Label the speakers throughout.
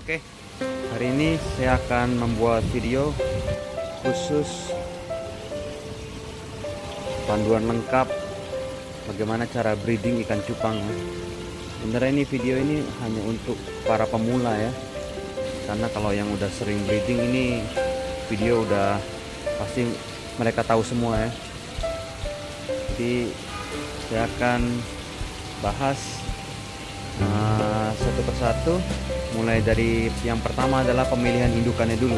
Speaker 1: Oke, hari ini saya akan membuat video khusus panduan lengkap bagaimana cara breeding ikan cupang ya. Sebenarnya ini video ini hanya untuk para pemula ya, karena kalau yang udah sering breeding ini video udah pasti mereka tahu semua ya. Jadi saya akan bahas satu persatu, mulai dari yang pertama adalah pemilihan indukannya dulu.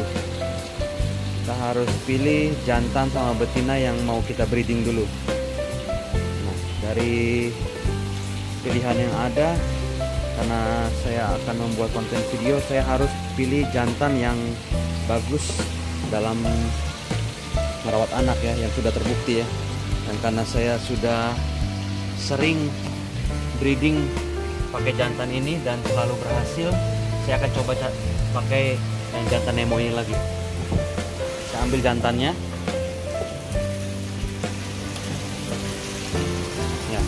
Speaker 1: Kita harus pilih jantan sama betina yang mau kita breeding dulu. Nah, dari pilihan yang ada, karena saya akan membuat konten video, saya harus pilih jantan yang bagus dalam merawat anak ya, yang sudah terbukti ya. Dan karena saya sudah sering breeding pakai jantan ini dan selalu berhasil, saya akan coba pakai yang jantan Nemo ini lagi. Saya ambil jantannya ya.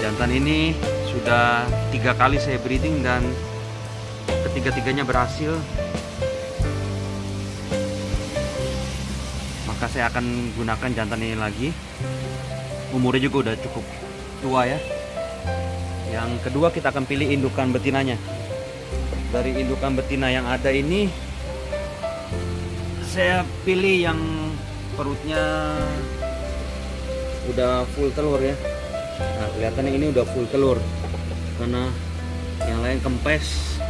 Speaker 1: Jantan ini sudah 3 kali saya breeding dan ketiga-tiganya berhasil, maka saya akan gunakan jantan ini lagi. Umurnya juga udah cukup tua ya. Yang kedua, kita akan pilih indukan betinanya. Dari indukan betina yang ada ini, saya pilih yang perutnya udah full telur ya. Nah, kelihatannya ini udah full telur, karena yang lain kempes.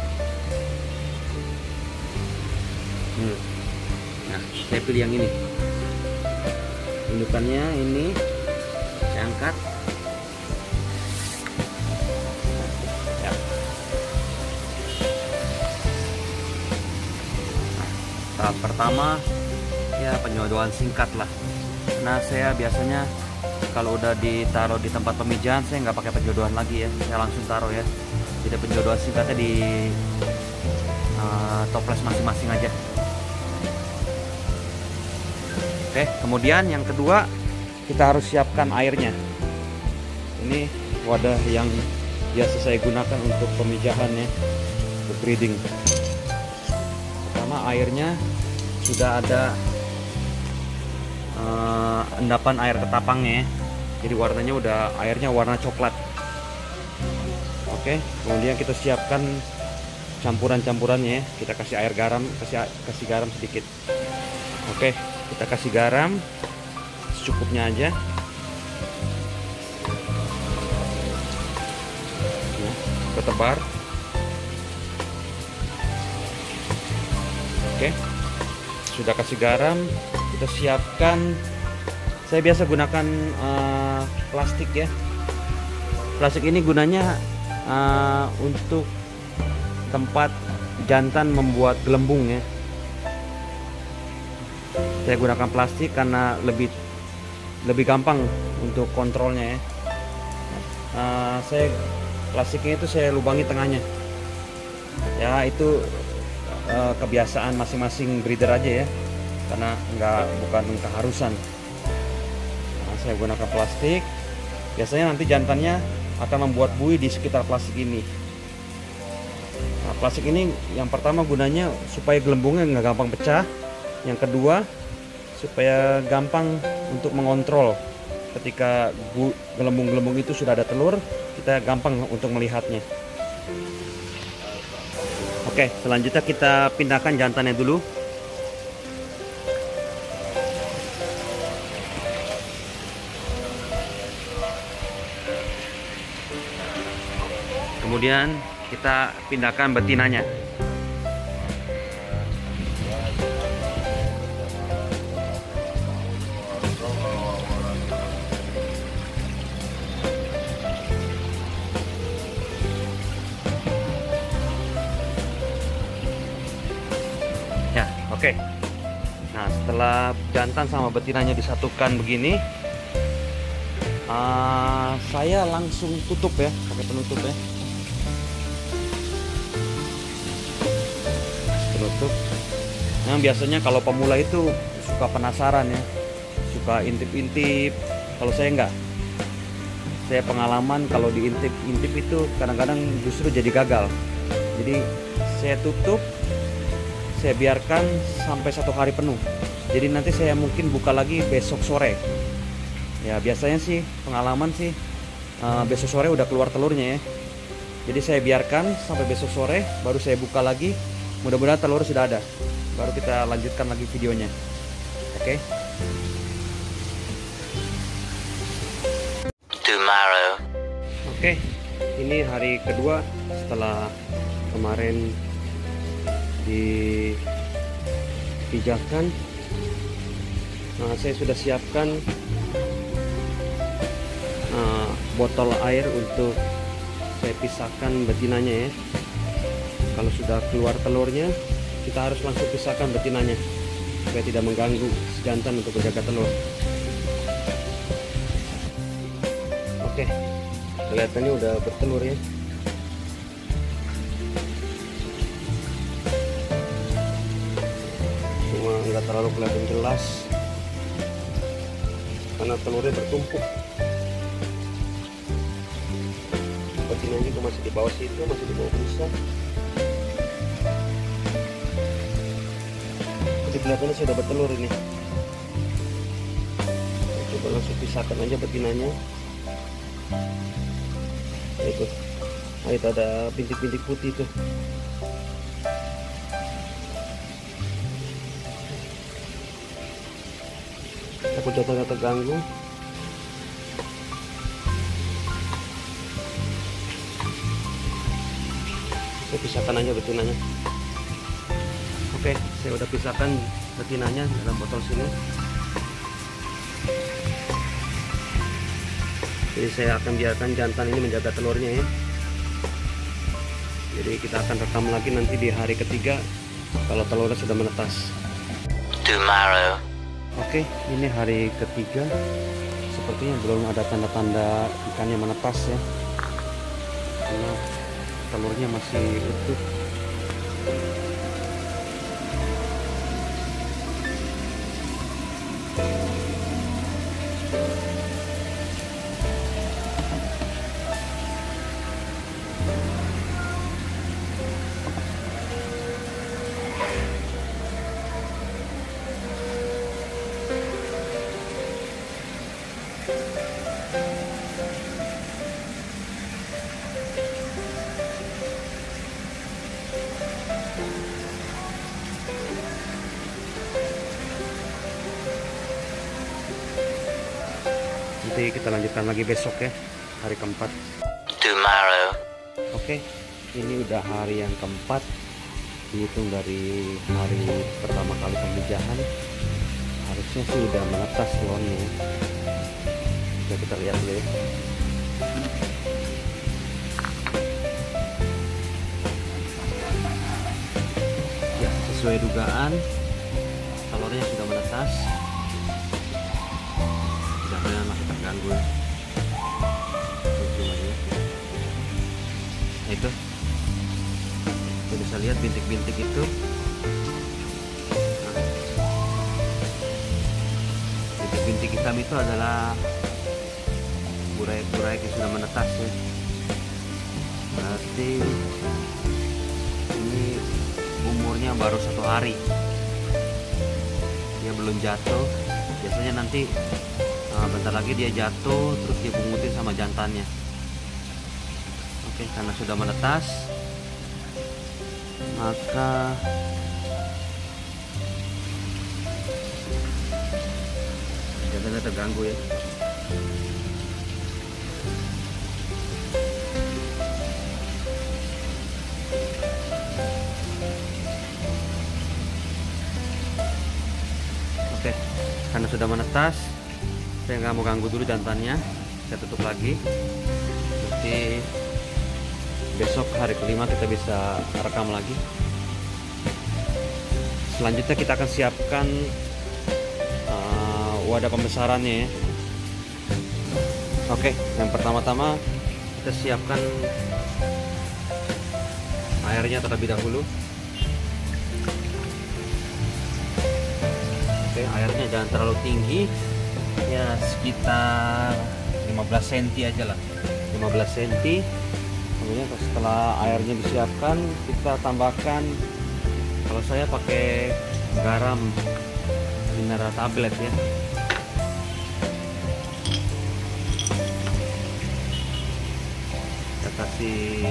Speaker 1: Nah, saya pilih yang ini. Indukannya ini saya angkat. Tahap pertama ya penjodohan singkat lah. Nah, saya biasanya kalau udah ditaruh di tempat pemijahan, saya nggak pakai penjodohan lagi ya, saya langsung taruh ya. Jadi penjodohan singkatnya di toples masing-masing aja. Oke, kemudian yang kedua, kita harus siapkan airnya. Ini wadah yang biasa saya gunakan untuk pemijahan ya, untuk breeding. Pertama, airnya sudah ada endapan air ketapangnya ya. Jadi warnanya airnya warna coklat. Oke, kemudian kita siapkan campuran-campurannya ya. Kita kasih air garam, kasih garam sedikit. Oke, kita kasih garam secukupnya aja ya, bertebar. Oke, sudah kasih garam, kita siapkan. Saya biasa gunakan plastik ya. Plastik ini gunanya untuk tempat jantan membuat gelembung ya. Saya gunakan plastik karena lebih gampang untuk kontrolnya ya. Plastiknya itu saya lubangi tengahnya. Ya, itu kebiasaan masing-masing breeder aja ya, karena bukan keharusan. Nah, saya gunakan plastik. Biasanya nanti jantannya akan membuat buih di sekitar plastik ini. Nah, plastik ini yang pertama gunanya supaya gelembungnya nggak gampang pecah. Yang kedua, supaya gampang untuk mengontrol ketika gelembung-gelembung itu sudah ada telur, kita gampang untuk melihatnya. Oke, selanjutnya kita pindahkan jantannya dulu. Kemudian kita pindahkan betinanya. Ya, oke. Nah, setelah jantan sama betinanya disatukan begini, saya langsung tutup ya, pakai penutup ya. Penutup. Yang biasanya kalau pemula itu suka penasaran ya, suka intip-intip. Kalau saya enggak. Saya pengalaman kalau diintip-intip itu kadang-kadang justru jadi gagal. Jadi saya tutup, saya biarkan sampai 1 hari penuh. Jadi nanti saya mungkin buka lagi besok sore. Ya biasanya sih pengalaman sih besok sore udah keluar telurnya ya. Jadi saya biarkan sampai besok sore, baru saya buka lagi. Mudah-mudahan telur sudah ada. Baru kita lanjutkan lagi videonya. Oke.
Speaker 2: Tomorrow.
Speaker 1: Oke, ini hari kedua setelah kemarin dipijahkan. Nah, saya sudah siapkan botol air untuk saya pisahkan betinanya ya. Kalau sudah keluar telurnya, kita harus langsung pisahkan betinanya supaya tidak mengganggu si jantan untuk menjaga telur. Oke, kelihatannya udah bertelur ya. Cuma nggak terlalu kelihatan jelas karena telurnya bertumpuk. Betinanya juga masih di bawah situ, masih di bawah busa. Jadi kelihatannya sudah bertelur ini. Coba langsung pisahkan aja betinanya. Itu ada bintik-bintik putih tuh. Aku jangan terganggu. Saya pisahkan aja betinanya. Oke, saya udah pisahkan betinanya dalam botol sini. Jadi saya akan biarkan jantan ini menjaga telurnya ya. Jadi kita akan rekam lagi nanti di hari ketiga kalau telurnya sudah menetas.
Speaker 2: Tomorrow.
Speaker 1: Oke, ini hari ketiga. Sepertinya belum ada tanda-tanda ikannya menetas ya. Karena telurnya masih utuh. Nanti kita lanjutkan lagi besok ya, hari keempat.
Speaker 2: Tomorrow.
Speaker 1: Oke, ini udah hari yang keempat, dihitung dari hari pertama kali pemijahan. Harusnya sih udah menetas telurnya. Coba kita lihat dulu ya. Ya, sesuai dugaan, telurnya sudah menetas. Jangan masih terganggu ya. Nah, itu kita bisa lihat bintik-bintik itu. Nah, bintik-bintik hitam itu adalah burai-burai yang sudah menetas ya. Berarti ini umurnya baru 1 hari, dia belum jatuh. Biasanya nanti bentar lagi dia jatuh, terus dia pungutin sama jantannya. Oke, karena sudah menetas, maka jantannya terganggu ya. Oke, karena sudah menetas, saya nggak mau ganggu dulu jantannya, saya tutup lagi. Nanti besok hari kelima kita bisa rekam lagi. Selanjutnya kita akan siapkan wadah pembesarannya ya. Oke, yang pertama-tama kita siapkan airnya terlebih dahulu. Oke, airnya jangan terlalu tinggi, ya sekitar 15 cm aja lah, 15 cm. Kemudian setelah airnya disiapkan, kita tambahkan, kalau saya pakai garam mineral tablet ya. Kita kasih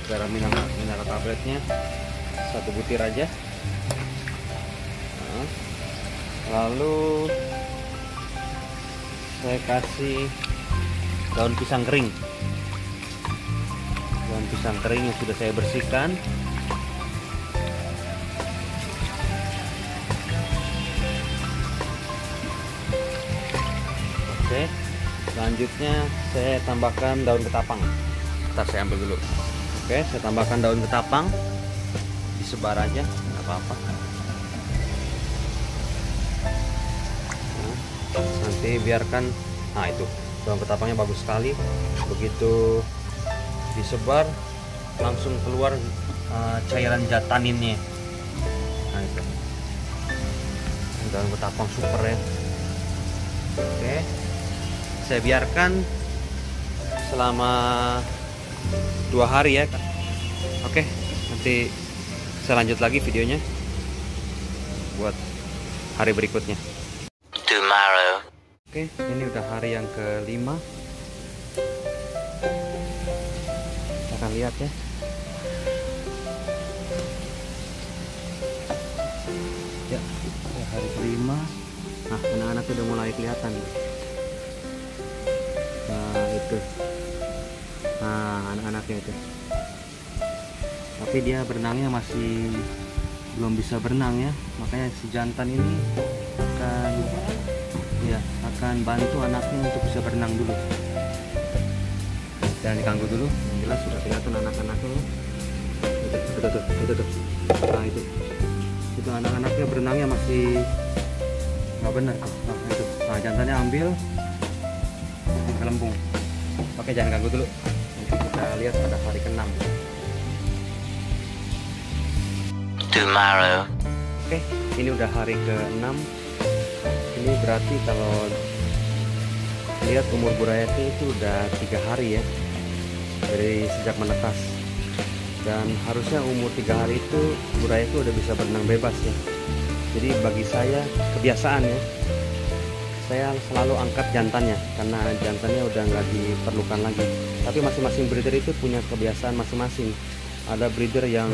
Speaker 1: garam mineral tabletnya 1 butir aja. Nah, lalu saya kasih daun pisang kering. Daun pisang kering yang sudah saya bersihkan. Oke, selanjutnya saya tambahkan daun ketapang. Ntar saya ambil dulu. Oke, saya tambahkan daun ketapang, disebar aja, nggak apa-apa. Nah, nanti biarkan, nah itu daun ketapangnya bagus sekali. Begitu disebar, langsung keluar cairan jataninnya. Nah itu, daun ketapang super ya. Oke, saya biarkan selama 2 hari ya. Oke, nanti saya lanjut lagi videonya buat hari berikutnya.
Speaker 2: Tomorrow.
Speaker 1: Oke, ini udah hari yang ke-5. Kita akan lihat ya. Ya, hari ke-5. Nah, anak-anak udah mulai kelihatan. Nah, itu. Nah, anak-anaknya itu. Tapi dia berenangnya masih belum bisa berenang ya. Makanya si jantan ini akan bantu anaknya untuk bisa berenang dulu. Jangan diganggu dulu. Yang jelas sudah kelihatan anak-anaknya. Itu. Nah, itu anak-anaknya berenangnya masih nggak benar tuh. Nah, itu. Nah, jantannya ambil gelembung. Oke, jangan ganggu dulu. Nanti kita lihat pada hari ke-6.
Speaker 2: Tomorrow.
Speaker 1: Oke, ini udah hari ke-6. Ini berarti kalau lihat umur burayanya itu udah 3 hari ya dari sejak menetas. Dan harusnya umur 3 hari itu buraya itu udah bisa berenang bebas ya. Jadi bagi saya kebiasaan ya, saya selalu angkat jantannya karena jantannya udah nggak diperlukan lagi. Tapi masing-masing breeder itu punya kebiasaan masing-masing. Ada breeder yang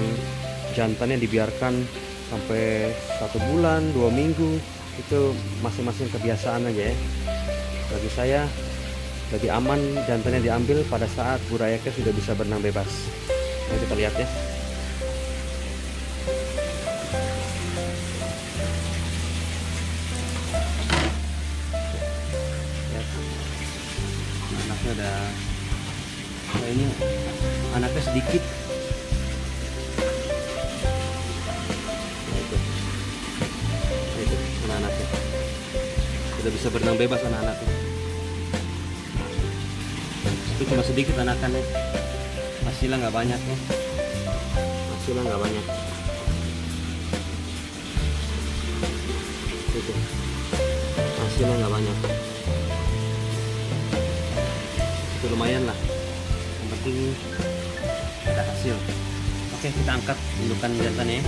Speaker 1: jantannya dibiarkan sampai 1 bulan, 2 minggu, itu masing-masing kebiasaan aja ya. Bagi saya lebih aman jantannya diambil pada saat burayanya sudah bisa berenang bebas. Mari kita lihat ya. Anaknya udah, ini anaknya sedikit. Itu anak-anaknya sudah bisa berenang bebas anak-anaknya. Itu cuma sedikit anakannya, hasilnya nggak banyak ya. Hasilnya nggak banyak. Itu hasilnya nggak banyak. Itu lumayan lah. Yang penting ada hasil. Oke, kita angkat indukan jantannya ya.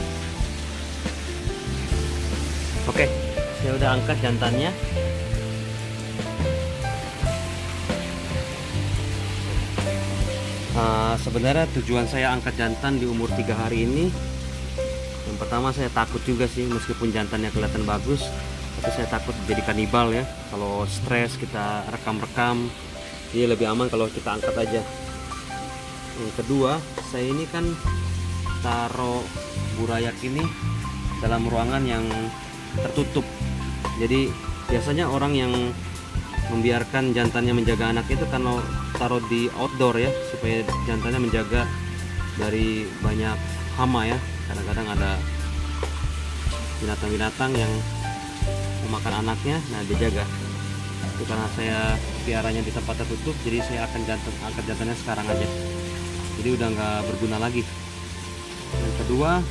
Speaker 1: Oke, saya udah angkat jantannya. Sebenarnya tujuan saya angkat jantan di umur 3 hari ini, yang pertama saya takut juga sih, meskipun jantannya kelihatan bagus, tapi saya takut jadi kanibal ya. Kalau stres kita rekam-rekam, jadi lebih aman kalau kita angkat aja. Yang kedua, saya ini kan taruh burayak ini dalam ruangan yang tertutup. Jadi biasanya orang yang membiarkan jantannya menjaga anak itu kalau taruh di outdoor ya, supaya jantannya menjaga dari banyak hama ya. Kadang-kadang ada binatang-binatang yang memakan anaknya, nah dijaga. Itu karena saya piaranya di tempat tertutup, jadi saya akan angkat jantannya sekarang aja. Jadi udah nggak berguna lagi. Yang kedua,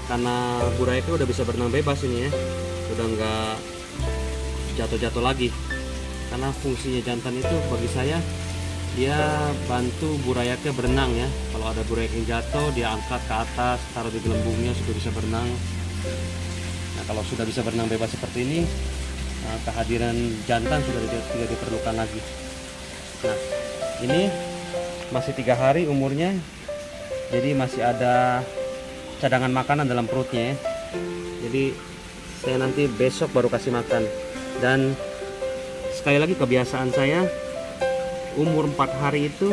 Speaker 1: karena buraya itu udah bisa berenang bebas ini ya, udah nggak jatuh-jatuh lagi. karena fungsinya jantan itu bagi saya dia bantu burayaknya berenang ya. Kalau ada burayak yang jatuh dia angkat ke atas, taruh di gelembungnya sudah bisa berenang. Nah kalau sudah bisa berenang bebas seperti ini, kehadiran jantan sudah tidak diperlukan lagi. Nah ini masih 3 hari umurnya, jadi masih ada cadangan makanan dalam perutnya ya. Jadi saya nanti besok baru kasih makan. Dan sekali lagi kebiasaan saya, umur 4 hari itu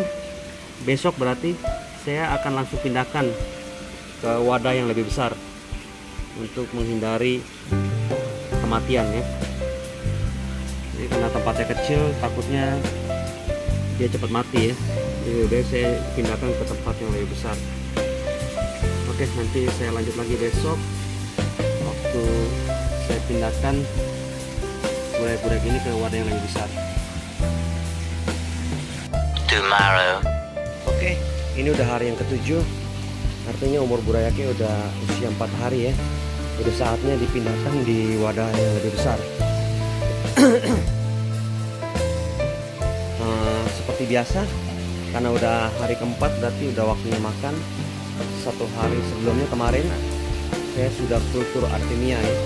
Speaker 1: besok berarti saya akan langsung pindahkan ke wadah yang lebih besar untuk menghindari kematian ya. Jadi karena tempatnya kecil takutnya dia cepat mati ya. Jadi udah saya pindahkan ke tempat yang lebih besar. Oke, nanti saya lanjut lagi besok waktu saya pindahkan burayak-burayak ini ke wadah yang lebih besar.
Speaker 2: Tomorrow.
Speaker 1: Oke, ini udah hari yang ke-7. Artinya umur burayaknya udah usia 4 hari ya. Udah saatnya dipindahkan di wadah yang lebih besar. Seperti biasa, karena udah hari keempat berarti udah waktunya makan. 1 hari sebelumnya kemarin saya sudah kultur artemia ya.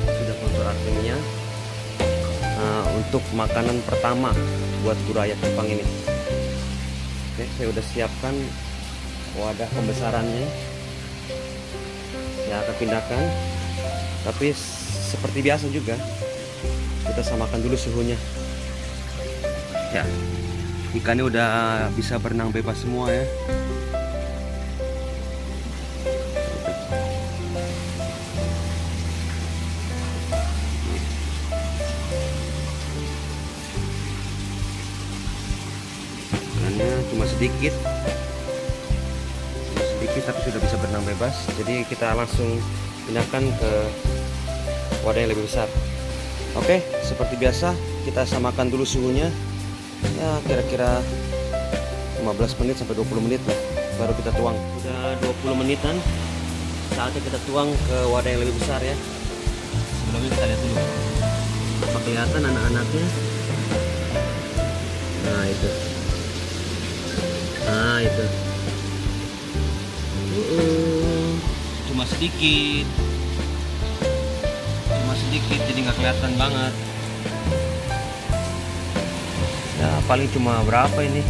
Speaker 1: Sudah kultur artemia untuk makanan pertama buat burayak Jepang ini. Oke, saya udah siapkan wadah pembesarannya. Saya akan pindahkan, tapi seperti biasa juga kita samakan dulu suhunya. Ya, ikannya udah bisa berenang bebas semua ya. Cuma sedikit tapi sudah bisa berenang bebas. Jadi kita langsung pindahkan ke wadah yang lebih besar. Oke, seperti biasa kita samakan dulu suhunya ya, kira-kira 15 menit sampai 20 menit lah, baru kita tuang. Udah 20 menitan, saatnya kita tuang ke wadah yang lebih besar ya. Sebelumnya kita lihat dulu apa kelihatan anak-anaknya. Nah itu, cuma sedikit jadi nggak kelihatan banget ya. Paling cuma berapa ini,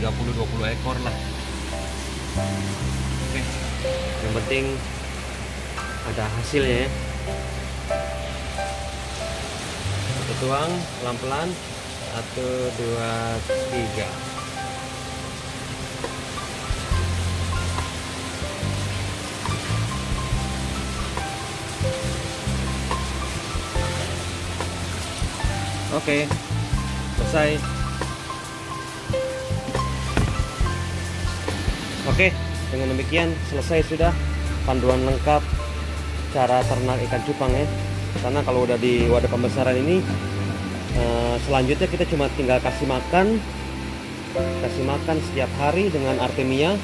Speaker 1: 30-20 ekor lah. Oke, yang penting ada hasilnya ya. Kita tuang pelan-pelan, 1, 2, 3. Oke, selesai. Oke, dengan demikian selesai sudah panduan lengkap cara ternak ikan cupang ya. Karena kalau udah di wadah pembesaran ini, selanjutnya kita cuma tinggal kasih makan setiap hari dengan artemia.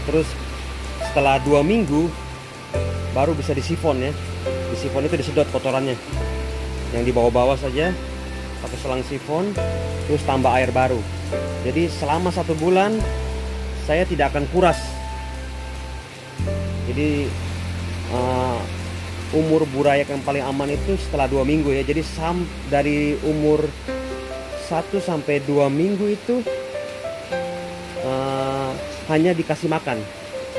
Speaker 1: Terus setelah 2 minggu baru bisa disifon ya. Disifon itu disedot kotorannya. Yang di bawah-bawah saja pakai selang sifon, terus tambah air baru. Jadi selama 1 bulan saya tidak akan kuras. Jadi umur burayak yang paling aman itu setelah 2 minggu ya. Jadi dari umur 1 sampai 2 minggu itu hanya dikasih makan.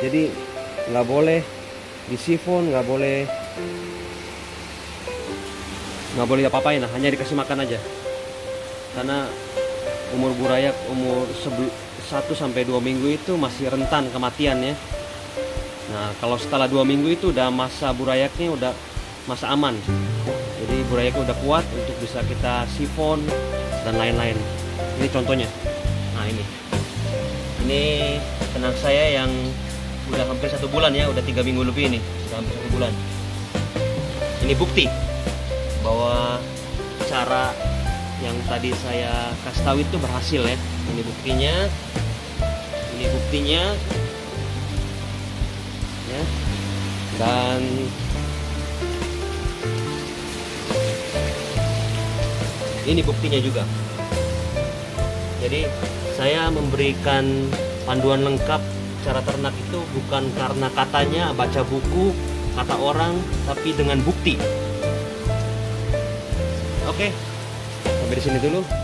Speaker 1: Jadi nggak boleh disifon, nggak boleh apa-apain, hanya dikasih makan aja. Karena umur burayak umur 1 sampai 2 minggu itu masih rentan kematian ya. Nah kalau setelah 2 minggu itu udah masa burayaknya udah masa aman. Jadi burayaknya udah kuat untuk bisa kita sifon dan lain-lain. Ini contohnya. Nah ini tenang saya yang udah hampir 1 bulan ya, udah 3 minggu lebih ini, udah hampir 1 bulan. Ini bukti bahwa cara yang tadi saya kasih tahu itu berhasil ya. Ini buktinya ya. Dan
Speaker 3: Ini buktinya juga. Jadi saya memberikan panduan lengkap cara ternak itu bukan karena katanya, baca buku, kata orang, tapi dengan bukti. Oke,
Speaker 1: Sampai di sini dulu.